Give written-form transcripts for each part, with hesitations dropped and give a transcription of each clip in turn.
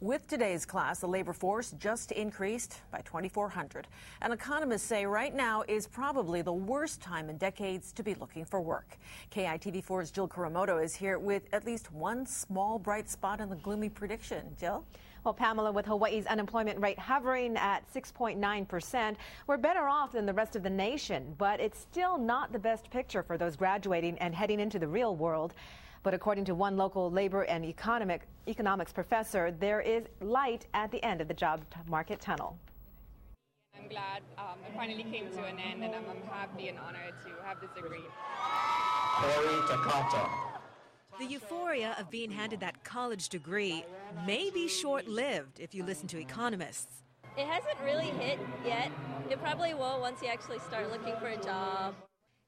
With today's class, the labor force just increased by 2,400. And economists say right now is probably the worst time in decades to be looking for work. KITV4's Jill Kuramoto is here with at least one small bright spot in the gloomy prediction. Jill? Well, Pamela, with Hawaii's unemployment rate hovering at 6.9%, we're better off than the rest of the nation, but it's still not the best picture for those graduating and heading into the real world. But according to one local labor and economics professor, there is light at the end of the job market tunnel. I'm glad it finally came to an end, and I'm happy and honored to have this degree. Corey Takata. The euphoria of being handed that college degree may be short-lived if you listen to economists. It hasn't really hit yet. It probably will once you actually start looking for a job.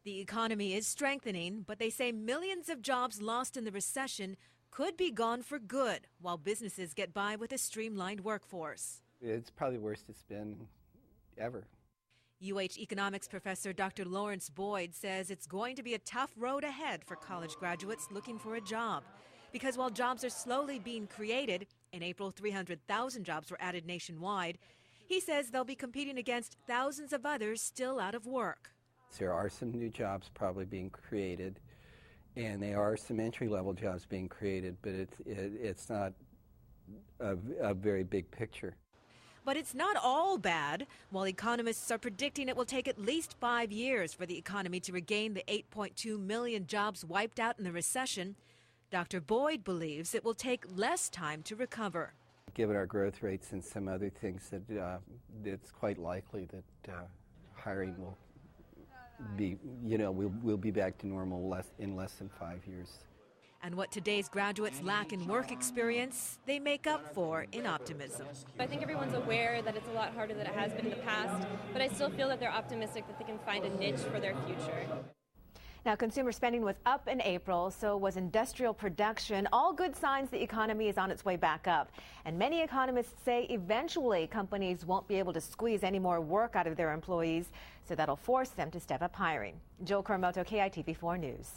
The economy is strengthening, but they say millions of jobs lost in the recession could be gone for good while businesses get by with a streamlined workforce. It's probably the worst it's been ever. UH economics professor Dr. Lawrence Boyd says it's going to be a tough road ahead for college graduates looking for a job. Because while jobs are slowly being created, in April 300,000 jobs were added nationwide, he says they'll be competing against thousands of others still out of work. There are some new jobs probably being created, and there are some entry-level jobs being created, but it's not a very big picture. But it's not all bad. While economists are predicting it will take at least 5 years for the economy to regain the 8.2 million jobs wiped out in the recession, Dr. Boyd believes it will take less time to recover. Given our growth rates and some other things, that it's quite likely that hiring will be, we'll be back to normal in less than 5 years. And what today's graduates lack in work experience, they make up for in optimism. I think everyone's aware that it's a lot harder than it has been in the past, but I still feel that they're optimistic that they can find a niche for their future. Now, consumer spending was up in April, so was industrial production. All good signs the economy is on its way back up. And many economists say eventually companies won't be able to squeeze any more work out of their employees, so that'll force them to step up hiring. Jill Kuramoto, KITV4 News.